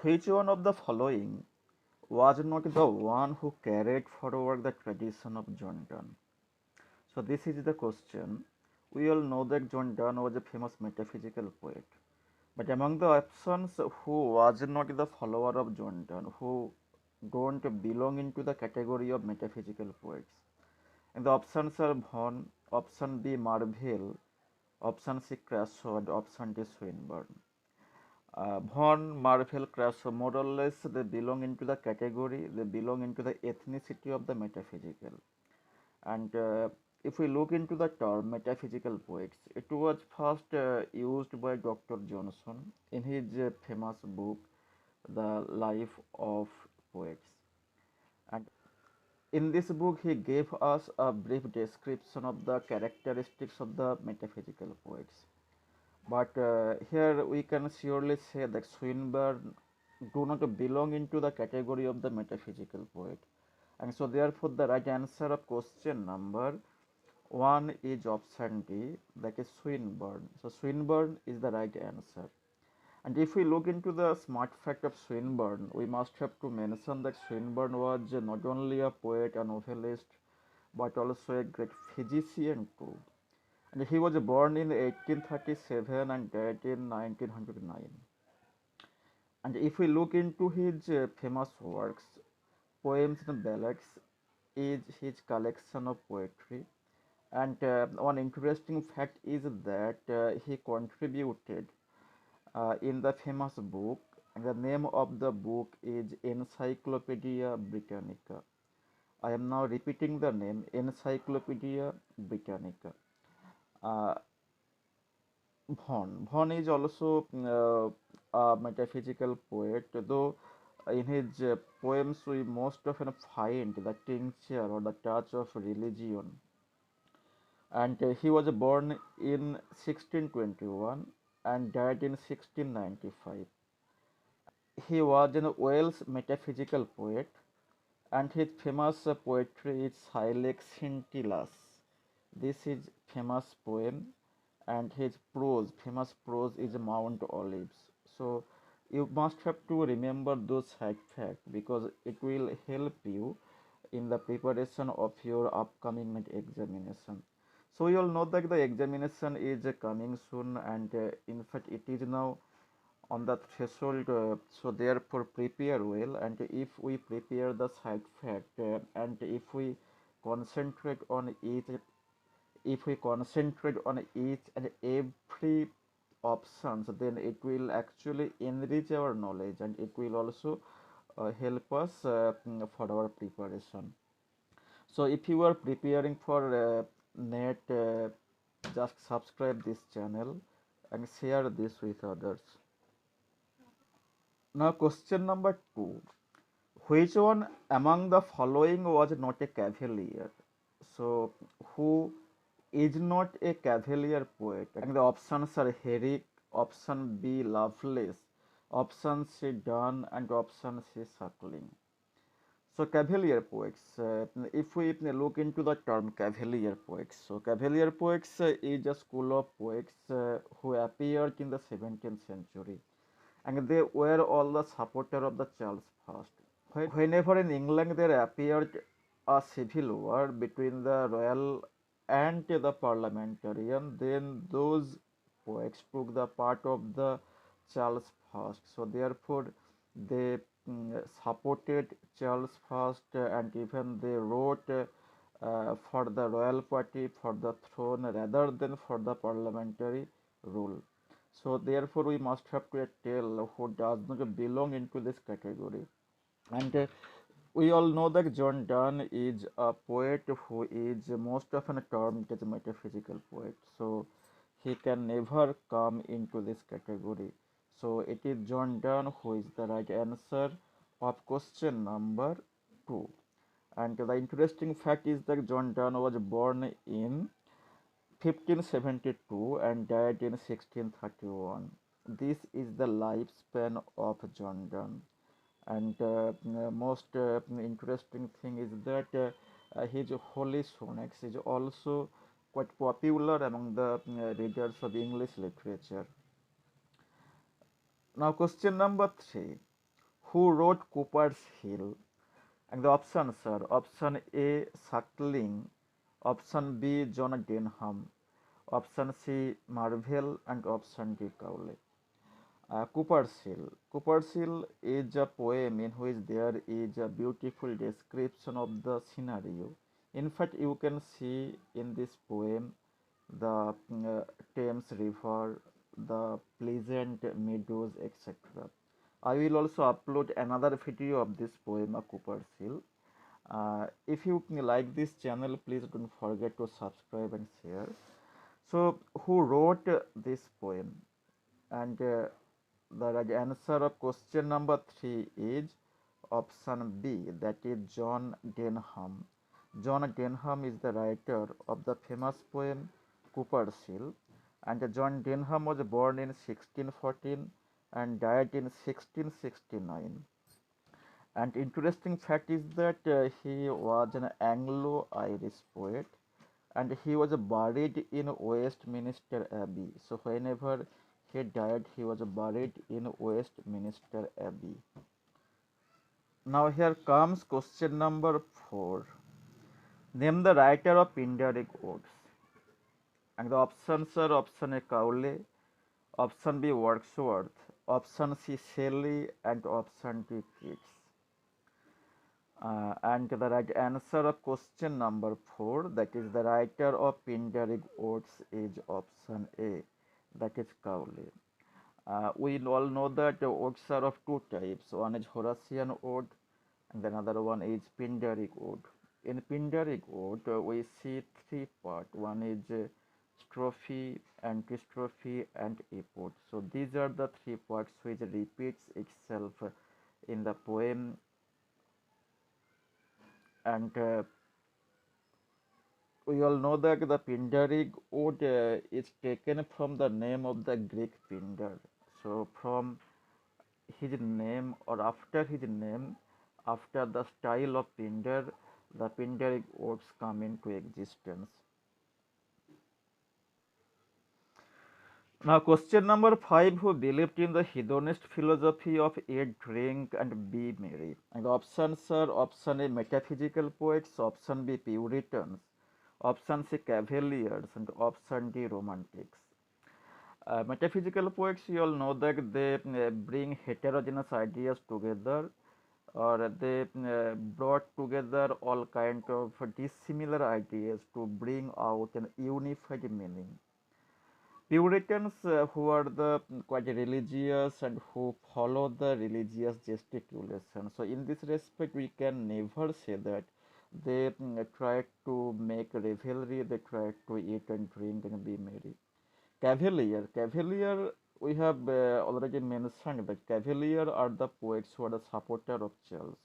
Which one of the following was not the one who carried forward the tradition of John Donne? So this is the question. We all know that John Donne was a famous metaphysical poet. But among the options, who was not the follower of John Donne, who don't belong into the category of metaphysical poets? And the options are Vaughan, option B Marvell, option C Crasso, and option D Swinburne. Vaughan, Marvell, Crasso, more or less they belong into the category, they belong into the ethnicity of the metaphysical. And if we look into the term metaphysical poets, it was first used by Dr. Johnson in his famous book, The Life of Poets. And in this book, he gave us a brief description of the characteristics of the metaphysical poets. But here we can surely say that Swinburne do not belong into the category of the metaphysical poet. And so therefore the right answer of question number 1 is option D, that is Swinburne. So Swinburne is the right answer. And if we look into the smart fact of Swinburne, we must have to mention that Swinburne was not only a poet, a novelist, but also a great physician too. And he was born in 1837 and died in 1909. And if we look into his famous works, poems and ballads is his collection of poetry. And one interesting fact is that he contributed in the famous book, and the name of the book is Encyclopedia Britannica. I am now repeating the name, Encyclopedia Britannica. Uh, Vaughan is also a metaphysical poet, though in his poems we most often find the tincture or the touch of religion. And he was born in 1621 and died in 1695. He was a Welsh metaphysical poet, and his famous poetry is Silex Scintillas. This is famous poem, and his famous prose is Mount Olives. So you must have to remember those side facts because it will help you in the preparation of your upcoming examination. So you all know that the examination is coming soon, and in fact it is now on the threshold. So therefore prepare well, and if we prepare the side fact and concentrate on each if we concentrate on each and every options, then it will actually enrich our knowledge, and it will also help us for our preparation. So if you are preparing for net, just subscribe this channel and share this with others. Now question number 2, which one among the following was not a cavalier? So who is not a cavalier poet? And the options are Herrick, option B Lovelace, option C Donne, and option C Suckling. So Cavalier poets, if we look into the term Cavalier poets, so Cavalier poets is a school of poets who appeared in the 17th century, and they were all the supporter of the Charles I. Whenever in England there appeared a civil war between the royal and the parliamentarian, then those poets took the part of the Charles I. So therefore they supported Charles I, and even they wrote for the royal party, for the throne, rather than for the parliamentary rule. So therefore we must have to tell who does not belong into this category. And we all know that John Donne is a poet who is most often termed as a metaphysical poet. So he can never come into this category. So it is John Donne who is the right answer of question number 2. And the interesting fact is that John Donne was born in 1572 and died in 1631. This is the lifespan of John Donne. And most interesting thing is that his holy sonnets is also quite popular among the readers of English literature. Now question number 3, Who wrote Cooper's Hill? And the options are option A. Suckling, option B. John Denham, option C. Marvell, and option D. Cowley. Cooper's Hill. Cooper's Hill is a poem in which there is a beautiful description of the scenario. In fact, you can see in this poem the Thames River, the pleasant meadows, etc. I will also upload another video of this poem, Cooper's Hill. If you like this channel, please don't forget to subscribe and share. So, who wrote this poem? And the right answer of question number 3 is option B, that is John Denham. John Denham is the writer of the famous poem Cooper's Hill, and John Denham was born in 1614 and died in 1669. And interesting fact is that he was an Anglo-Irish poet, and he was buried in Westminster Abbey. So whenever he died, he was buried in Westminster Abbey. Now here comes question number 4. Name the writer of Pindaric Odes. And the options are option A. Cowley, option B. Wordsworth, option C. Shelley, and option D. Keats. And the right answer of question number 4, that is the writer of Pindaric Odes, is option A, that is Cowley. We all know that odes are of two types. One is Horatian ode and another one is Pindaric ode. In Pindaric ode, we see three parts. One is strophe, antistrophe, and epode. So these are the three parts which repeats itself in the poem, and we all know that the Pindaric ode is taken from the name of the Greek Pindar. So from his name, or after his name, after the style of Pindar, the Pindaric odes come into existence. Now question number 5, who believed in the hedonist philosophy of eat, drink and be merry? And the options are option A. metaphysical poets, option B. Puritans, option C. Cavaliers, and option D. Romantics. Metaphysical poets, you all know that they bring heterogeneous ideas together, or they brought together all kind of dissimilar ideas to bring out an unified meaning. Puritans, who are the quite religious and who follow the religious gesticulation. So in this respect, we can never say that they tried to make revelry, they tried to eat and drink and be merry. Cavalier, we have already mentioned that Cavalier are the poets who are the supporter of Charles.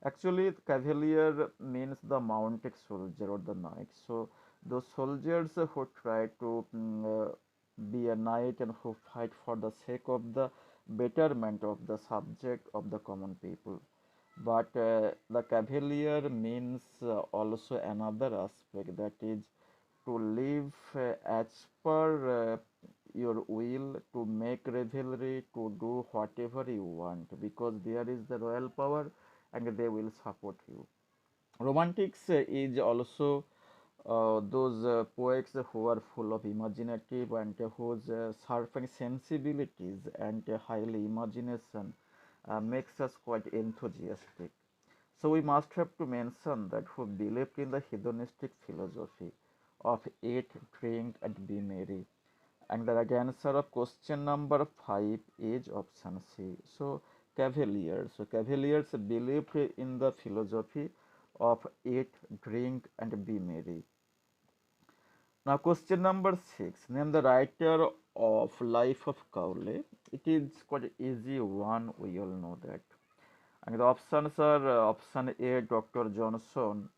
Actually, Cavalier means the mounted soldier or the knight. So those soldiers who try to be a knight and who fight for the sake of the betterment of the subject of the common people. But the Cavalier means also another aspect, that is to live as per your will, to make revelry, to do whatever you want, because there is the royal power and they will support you. Romantics is also those poets who are full of imaginative and whose sharpened sensibilities and highly imagination makes us quite enthusiastic. So we must have to mention that who believed in the hedonistic philosophy of eat, drink, and be merry. And the right answer of question number 5 is option C. So Cavaliers. So Cavaliers believed in the philosophy of eat, drink, and be merry. Now question number 6. Name the writer of Life of Cowley. It is quite easy one, we all know that. And the options are option A. Dr. Johnson,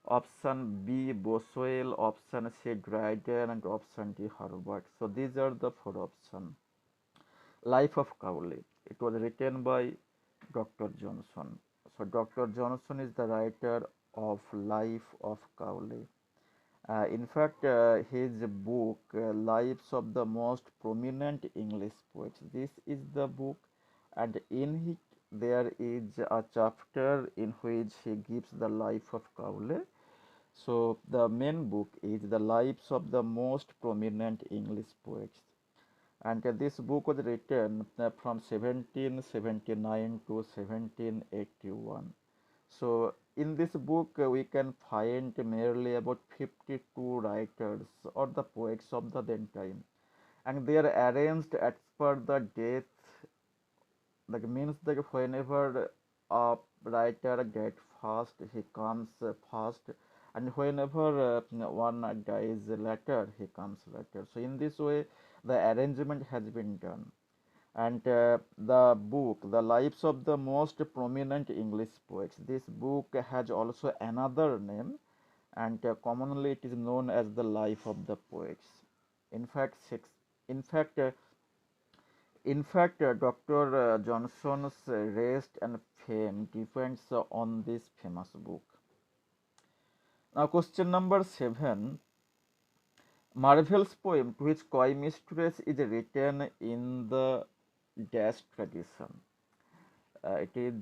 option B. Boswell, option C. Dryden, and option D. Herbert. So these are the four options. Life of Cowley. It was written by Dr. Johnson. So Dr. Johnson is the writer of Life of Cowley. In fact, his book, Lives of the Most Prominent English Poets, this is the book, and there is a chapter in which he gives the life of Cowley. So the main book is the lives of the most prominent English poets, and this book was written from 1779 to 1781. So in this book we can find merely about 52 writers or the poets of the then time, and they are arranged as per the date. That means that whenever a writer gets first, he comes first, and whenever one dies later, he comes later. So in this way, the arrangement has been done. And the book, The Lives of the Most Prominent English Poets, this book has also another name, and commonly it is known as The Life of the Poets. In fact, in fact, uh, Dr. Johnson's rest and fame depends on this famous book. Now, question number 7. Marvell's poem, to which Coy Mistress is written in the dash tradition. It is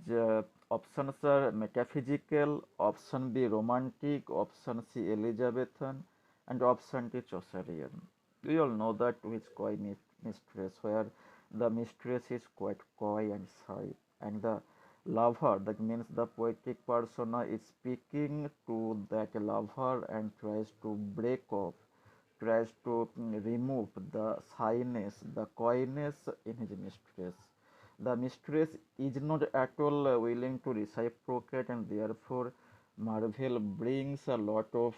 options are metaphysical, option B romantic, option C Elizabethan, and option D Chaucerian. We all know that which coy mistress, where the mistress is quite coy and shy, and the lover, that means the poetic persona, is speaking to that lover and tries to break off, tries to remove the shyness, the coyness in his mistress. The mistress is not at all willing to reciprocate, and therefore Marvell brings a lot of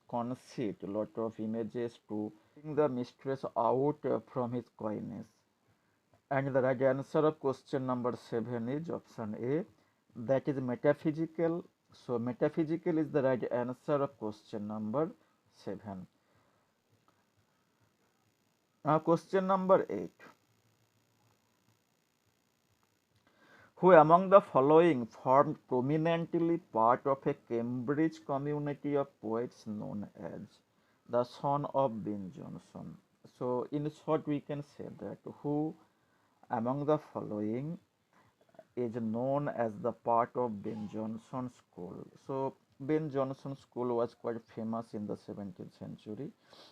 conceit, a lot of images to bring the mistress out from his coyness. And the right answer of question number 7 is option A, that is metaphysical. So metaphysical is the right answer of question number 7. Now question number 8. Who among the following formed prominently part of a Cambridge community of poets known as the Son of Ben Jonson? So in short we can say that who among the following is known as the part of Ben Jonson school. So Ben Jonson school was quite famous in the 17th century.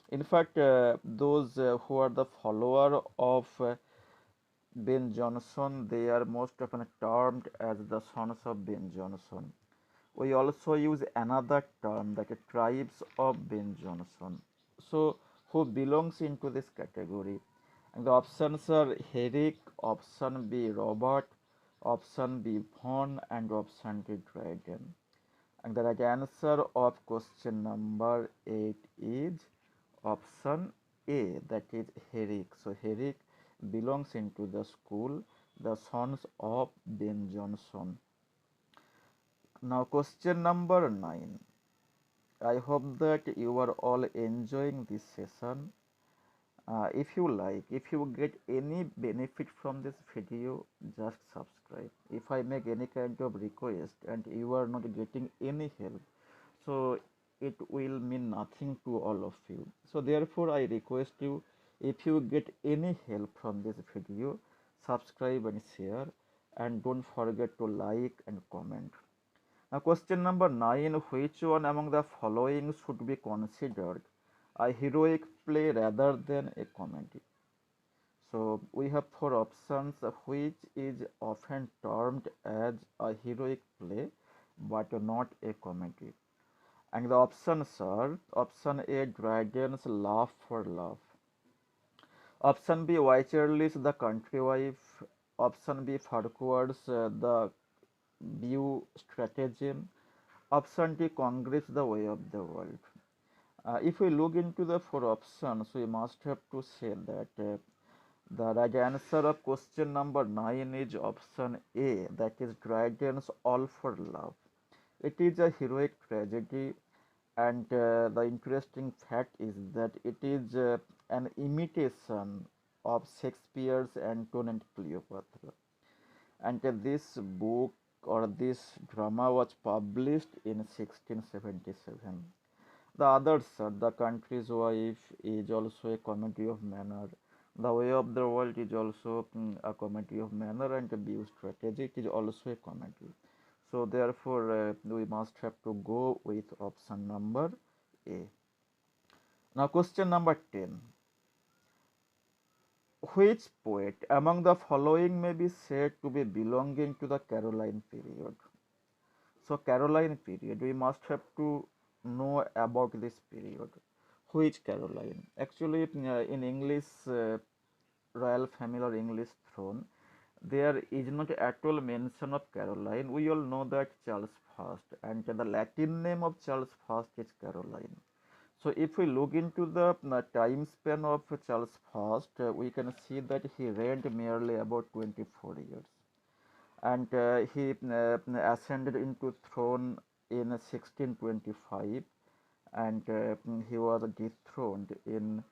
In fact, those who are the follower of Ben Jonson, they are most often termed as the sons of Ben Jonson. We also use another term, that is tribes of Ben Jonson. So who belongs into this category? And the options are Herrick, option B Robert, option B Vaughan, and option D Dryden. And the right answer of question number 8 is option A, that is Herrick. So Herrick belongs into the school, the sons of Ben Jonson. Now question number 9. I hope that you are all enjoying this session. If you like, if you get any benefit from this video, just subscribe. If I make any kind of request and you are not getting any help, so it will mean nothing to all of you. So therefore I request you, if you get any help from this video, subscribe and share, and don't forget to like and comment. Now question number 9, which one among the following should be considered a heroic play rather than a comedy? So we have 4 options, which is often termed as a heroic play but not a comedy. And the options are option A Dryden's Laugh for Love, option B Wycherley's The Country Wife, option B Farquhar's The View Stratagem, option D Congress The Way of the World. If we look into the 4 options, we must have to say that the right answer of question number 9 is option A, that is Dryden's All for Love. It is a heroic tragedy, and the interesting fact is that it is an imitation of Shakespeare's Antony and Cleopatra. And this book or this drama was published in 1677. The others are The Country's Wife is also a comedy of manner. The Way of the World is also a comedy of manner, and View Strategy it is also a comedy. So therefore, we must have to go with option number A. Now question number 10. Which poet among the following may be said to be belonging to the Caroline period? So Caroline period, we must have to know about this period. Which Caroline? Actually, in English royal family or English throne, there is not at all mention of Caroline. We all know that Charles I, and the Latin name of Charles I is Caroline. So if we look into the time span of Charles I, we can see that he reigned merely about 24 years, and he ascended into throne in 1625, and he was dethroned in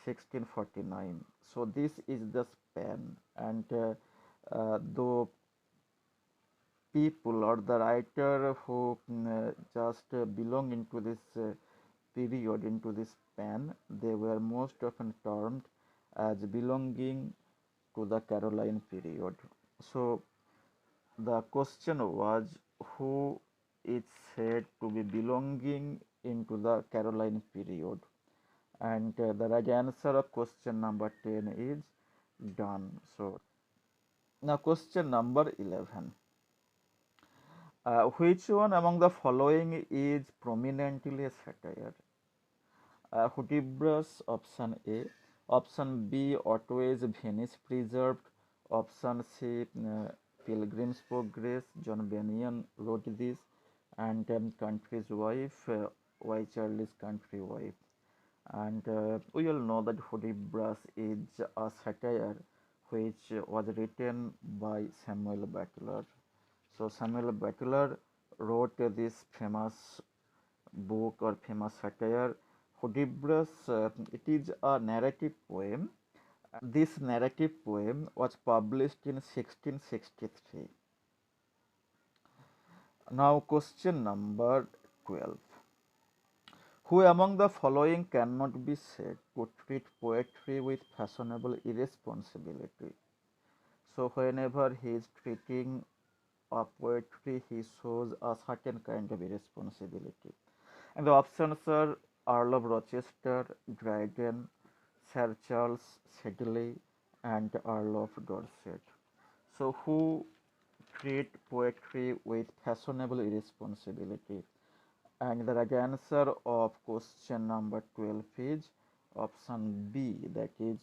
1649. So this is the span, and the people or the writer who just belong into this period, into this span, they were most often termed as belonging to the Caroline period. So the question was, who is said to be belonging into the Caroline period? And the right answer of question number 10 is done. So now question number 11. Which one among the following is prominently a satire? Hudibras, option A. Option B, Otway's Venice Preserved. Option C, Pilgrim's Progress. John Bunyan wrote this. And Country's Wife, Why Charlie's Country Wife. And we all know that Hudibras is a satire which was written by Samuel Butler. So Samuel Butler wrote this famous book or famous satire Hudibras. It is a narrative poem. This narrative poem was published in 1663. Now question number 12. Who among the following cannot be said to treat poetry with fashionable irresponsibility? So whenever he is treating a poetry, he shows a certain kind of irresponsibility. And the options are Earl of Rochester, Dryden, Sir Charles Sedley, and Earl of Dorset. So who treat poetry with fashionable irresponsibility? And the right answer of question number 12 is option B, that is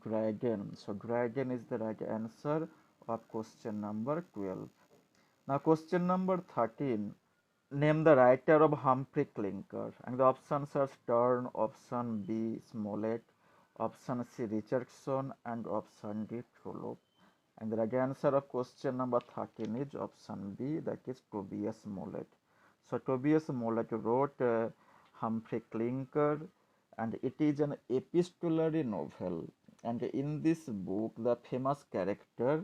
Dryden. So Dryden is the right answer of question number 12. Now question number 13. Name the writer of Humphrey Clinker. And the options are Sterne, option B Smollett, option C Richardson, and option D Trollope. And the right answer of question number 13 is option B, that is Tobias Smollett. So Tobias Smollett wrote Humphrey Clinker, and it is an epistolary novel. And in this book, the famous character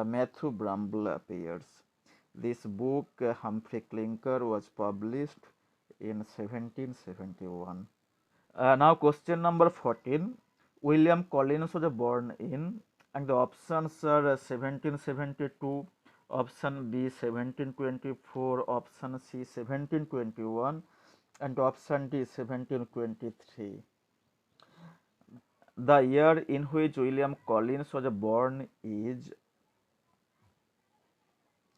Matthew Bramble appears. This book, Humphrey Clinker, was published in 1771. Now question number 14. William Collins was born in, and the options are 1772, option B 1724, option C 1721, and option D 1723. The year in which William Collins was born is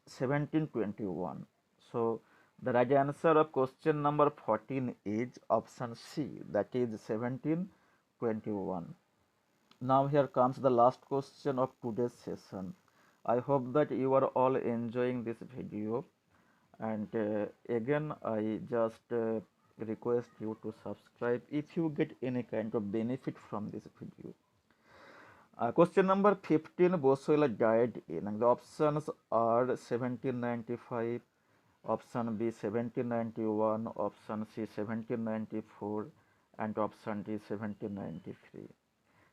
1721. So the right answer of question number 14 is option C, that is 1721. Now here comes the last question of today's session. I hope that you are all enjoying this video, and again I just request you to subscribe if you get any kind of benefit from this video. Question number 15. Boswell died in, and the options are 1795, option B 1791, option C 1794, and option D 1793.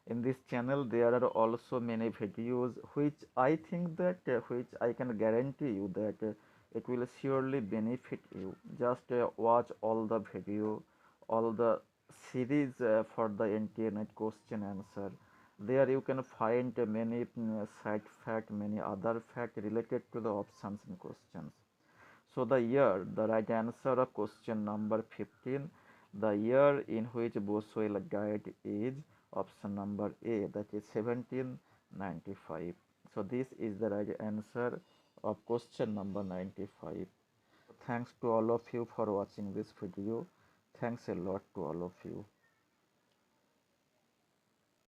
In this channel there are also many videos which I think that which I can guarantee you that it will surely benefit you. Just watch all the video, all the series for the NTA NET question answer, There you can find many side fact, many other fact related to the options in questions. So the year, the right answer of question number 15, the year in which Boswell died is option number A, that is 1795. So this is the right answer of question number 95. Thanks to all of you for watching this video. Thanks a lot to all of you.